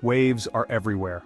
Waves are everywhere.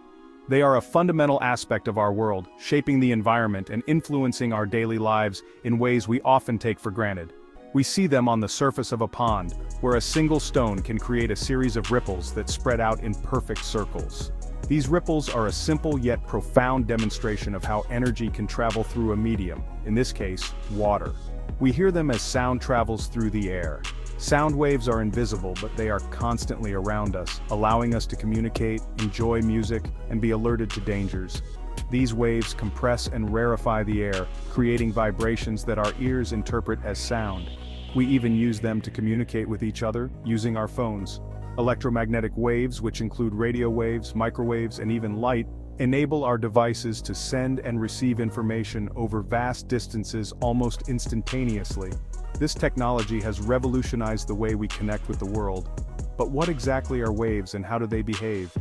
They are a fundamental aspect of our world, shaping the environment and influencing our daily lives in ways we often take for granted. We see them on the surface of a pond, where a single stone can create a series of ripples that spread out in perfect circles. These ripples are a simple yet profound demonstration of how energy can travel through a medium, in this case, water. We hear them as sound travels through the air. Sound waves are invisible, but they are constantly around us, allowing us to communicate, enjoy music, and be alerted to dangers. These waves compress and rarefy the air, creating vibrations that our ears interpret as sound. We even use them to communicate with each other, using our phones. Electromagnetic waves, which include radio waves, microwaves, and even light, enable our devices to send and receive information over vast distances almost instantaneously. This technology has revolutionized the way we connect with the world. But what exactly are waves and how do they behave?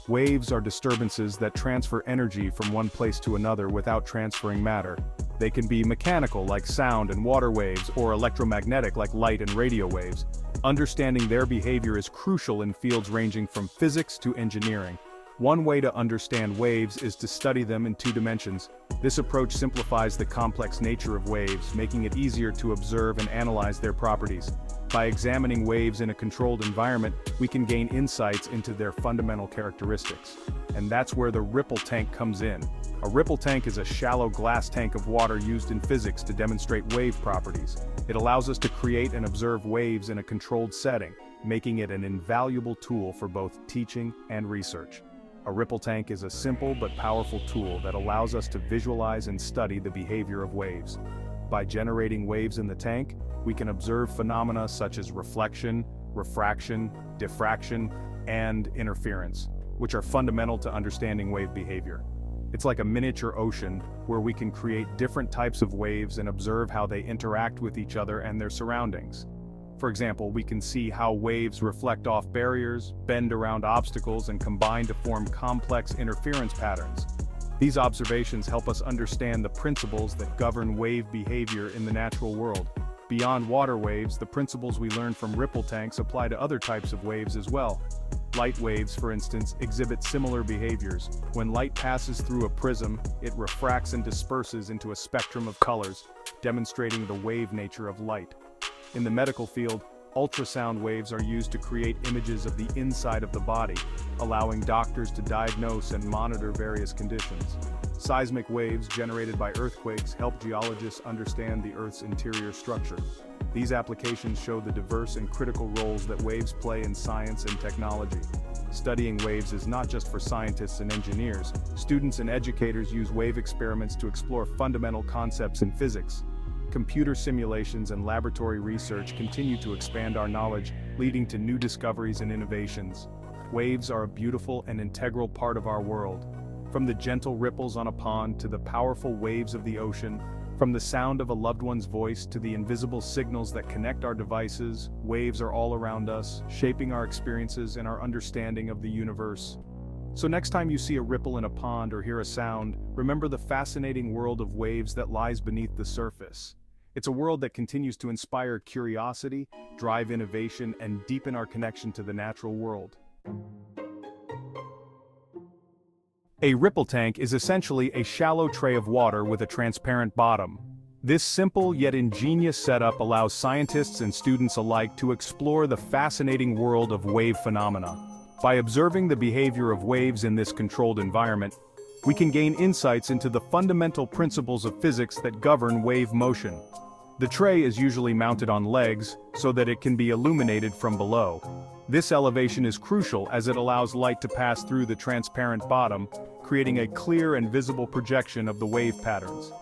Waves are disturbances that transfer energy from one place to another without transferring matter. They can be mechanical like sound and water waves, or electromagnetic like light and radio waves. Understanding their behavior is crucial in fields ranging from physics to engineering. One way to understand waves is to study them in two dimensions. This approach simplifies the complex nature of waves, making it easier to observe and analyze their properties. By examining waves in a controlled environment, we can gain insights into their fundamental characteristics. And that's where the ripple tank comes in. A ripple tank is a shallow glass tank of water used in physics to demonstrate wave properties. It allows us to create and observe waves in a controlled setting, making it an invaluable tool for both teaching and research. A ripple tank is a simple but powerful tool that allows us to visualize and study the behavior of waves. By generating waves in the tank, we can observe phenomena such as reflection, refraction, diffraction, and interference, which are fundamental to understanding wave behavior. It's like a miniature ocean where we can create different types of waves and observe how they interact with each other and their surroundings. For example, we can see how waves reflect off barriers, bend around obstacles, and combine to form complex interference patterns. These observations help us understand the principles that govern wave behavior in the natural world. Beyond water waves, the principles we learn from ripple tanks apply to other types of waves as well. Light waves, for instance, exhibit similar behaviors. When light passes through a prism, it refracts and disperses into a spectrum of colors, demonstrating the wave nature of light. In the medical field, ultrasound waves are used to create images of the inside of the body, allowing doctors to diagnose and monitor various conditions. Seismic waves generated by earthquakes help geologists understand the Earth's interior structure. These applications show the diverse and critical roles that waves play in science and technology. Studying waves is not just for scientists and engineers. Students and educators use wave experiments to explore fundamental concepts in physics. Computer simulations and laboratory research continue to expand our knowledge, leading to new discoveries and innovations. Waves are a beautiful and integral part of our world. From the gentle ripples on a pond to the powerful waves of the ocean, from the sound of a loved one's voice to the invisible signals that connect our devices, waves are all around us, shaping our experiences and our understanding of the universe. So next time you see a ripple in a pond or hear a sound, remember the fascinating world of waves that lies beneath the surface. It's a world that continues to inspire curiosity, drive innovation, and deepen our connection to the natural world. A ripple tank is essentially a shallow tray of water with a transparent bottom. This simple yet ingenious setup allows scientists and students alike to explore the fascinating world of wave phenomena. By observing the behavior of waves in this controlled environment, we can gain insights into the fundamental principles of physics that govern wave motion. The tray is usually mounted on legs so that it can be illuminated from below. This elevation is crucial as it allows light to pass through the transparent bottom, creating a clear and visible projection of the wave patterns.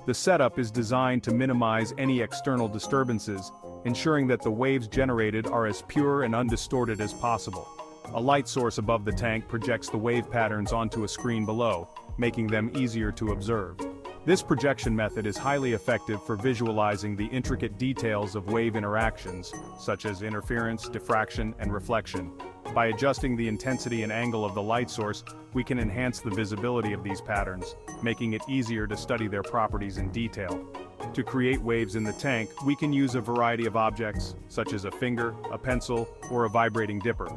The setup is designed to minimize any external disturbances, ensuring that the waves generated are as pure and undistorted as possible. A light source above the tank projects the wave patterns onto a screen below, making them easier to observe. This projection method is highly effective for visualizing the intricate details of wave interactions, such as interference, diffraction, and reflection. By adjusting the intensity and angle of the light source, we can enhance the visibility of these patterns, making it easier to study their properties in detail. To create waves in the tank, we can use a variety of objects, such as a finger, a pencil, or a vibrating dipper.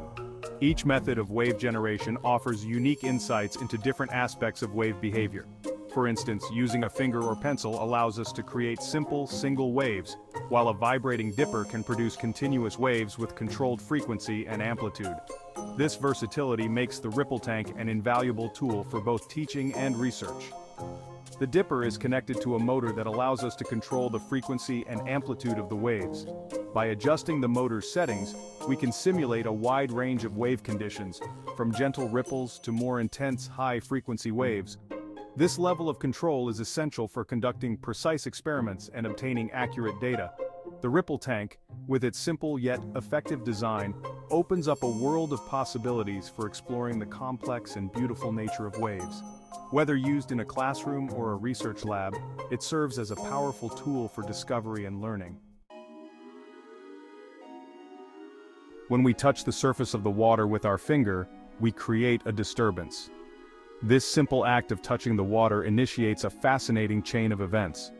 Each method of wave generation offers unique insights into different aspects of wave behavior. For instance, using a finger or pencil allows us to create simple, single waves, while a vibrating dipper can produce continuous waves with controlled frequency and amplitude. This versatility makes the ripple tank an invaluable tool for both teaching and research. The dipper is connected to a motor that allows us to control the frequency and amplitude of the waves. By adjusting the motor's settings, we can simulate a wide range of wave conditions, from gentle ripples to more intense high-frequency waves. This level of control is essential for conducting precise experiments and obtaining accurate data. The ripple tank, with its simple yet effective design, opens up a world of possibilities for exploring the complex and beautiful nature of waves. Whether used in a classroom or a research lab, it serves as a powerful tool for discovery and learning. When we touch the surface of the water with our finger, we create a disturbance. This simple act of touching the water initiates a fascinating chain of events.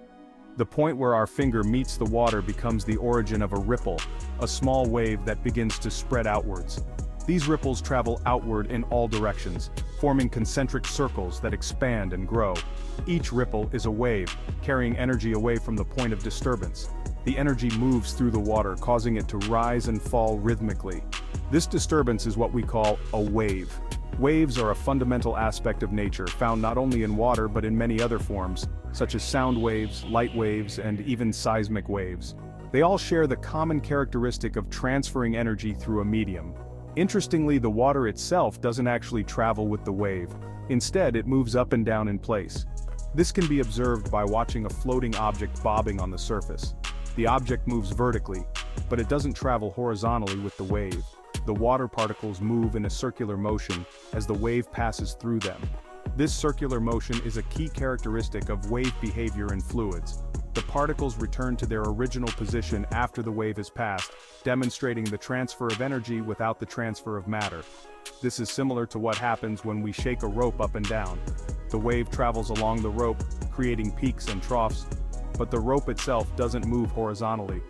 The point where our finger meets the water becomes the origin of a ripple, a small wave that begins to spread outwards. These ripples travel outward in all directions, forming concentric circles that expand and grow. Each ripple is a wave, carrying energy away from the point of disturbance. The energy moves through the water, causing it to rise and fall rhythmically. This disturbance is what we call a wave. Waves are a fundamental aspect of nature, found not only in water but in many other forms, such as sound waves, light waves, and even seismic waves. They all share the common characteristic of transferring energy through a medium. Interestingly, the water itself doesn't actually travel with the wave. Instead, it moves up and down in place. This can be observed by watching a floating object bobbing on the surface. The object moves vertically, but it doesn't travel horizontally with the wave. The water particles move in a circular motion as the wave passes through them. This circular motion is a key characteristic of wave behavior in fluids. The particles return to their original position after the wave has passed, demonstrating the transfer of energy without the transfer of matter. This is similar to what happens when we shake a rope up and down. The wave travels along the rope, creating peaks and troughs, but the rope itself doesn't move horizontally.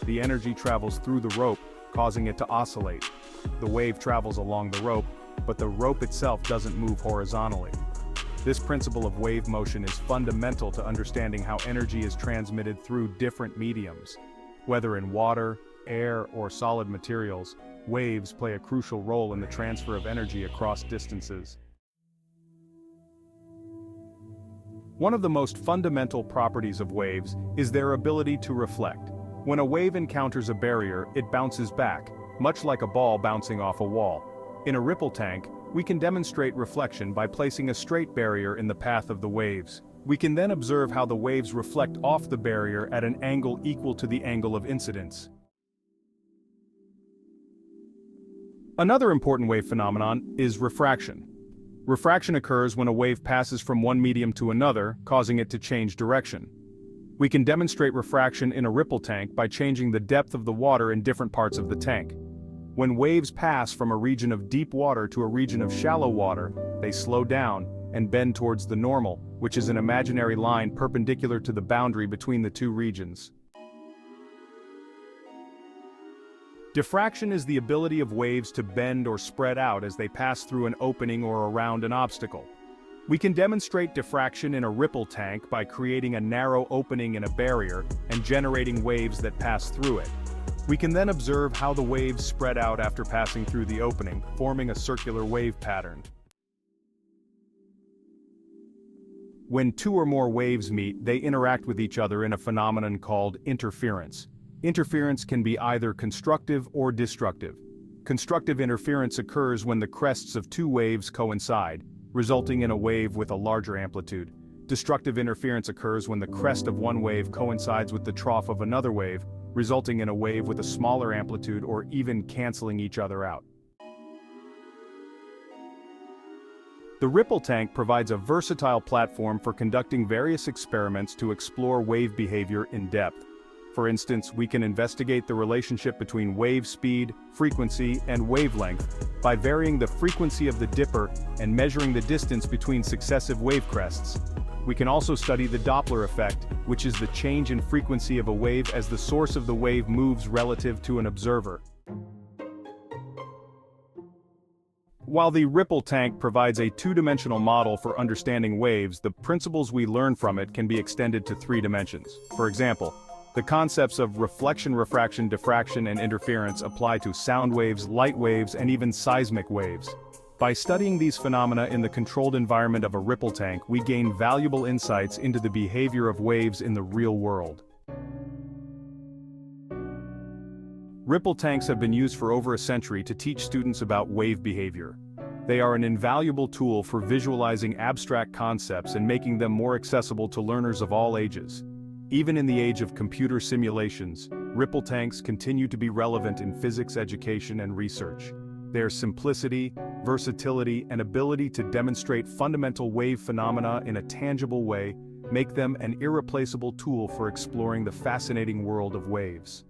The energy travels through the rope, causing it to oscillate. The wave travels along the rope, but the rope itself doesn't move horizontally. This principle of wave motion is fundamental to understanding how energy is transmitted through different mediums. Whether in water, air, or solid materials, waves play a crucial role in the transfer of energy across distances. One of the most fundamental properties of waves is their ability to reflect. When a wave encounters a barrier, it bounces back, much like a ball bouncing off a wall. In a ripple tank, we can demonstrate reflection by placing a straight barrier in the path of the waves. We can then observe how the waves reflect off the barrier at an angle equal to the angle of incidence. Another important wave phenomenon is refraction. Refraction occurs when a wave passes from one medium to another, causing it to change direction. We can demonstrate refraction in a ripple tank by changing the depth of the water in different parts of the tank. When waves pass from a region of deep water to a region of shallow water, they slow down and bend towards the normal, which is an imaginary line perpendicular to the boundary between the two regions. Diffraction is the ability of waves to bend or spread out as they pass through an opening or around an obstacle. We can demonstrate diffraction in a ripple tank by creating a narrow opening in a barrier and generating waves that pass through it. We can then observe how the waves spread out after passing through the opening, forming a circular wave pattern. When two or more waves meet, they interact with each other in a phenomenon called interference. Interference can be either constructive or destructive. Constructive interference occurs when the crests of two waves coincide, resulting in a wave with a larger amplitude. Destructive interference occurs when the crest of one wave coincides with the trough of another wave, resulting in a wave with a smaller amplitude or even canceling each other out. The ripple tank provides a versatile platform for conducting various experiments to explore wave behavior in depth. For instance, we can investigate the relationship between wave speed, frequency, and wavelength by varying the frequency of the dipper and measuring the distance between successive wave crests. We can also study the Doppler effect, which is the change in frequency of a wave as the source of the wave moves relative to an observer. While the ripple tank provides a two-dimensional model for understanding waves, the principles we learn from it can be extended to three dimensions. For example, the concepts of reflection, refraction, diffraction, and interference apply to sound waves, light waves, and even seismic waves. By studying these phenomena in the controlled environment of a ripple tank, we gain valuable insights into the behavior of waves in the real world. Ripple tanks have been used for over a century to teach students about wave behavior. They are an invaluable tool for visualizing abstract concepts and making them more accessible to learners of all ages. Even in the age of computer simulations, ripple tanks continue to be relevant in physics education and research. Their simplicity, versatility, and ability to demonstrate fundamental wave phenomena in a tangible way make them an irreplaceable tool for exploring the fascinating world of waves.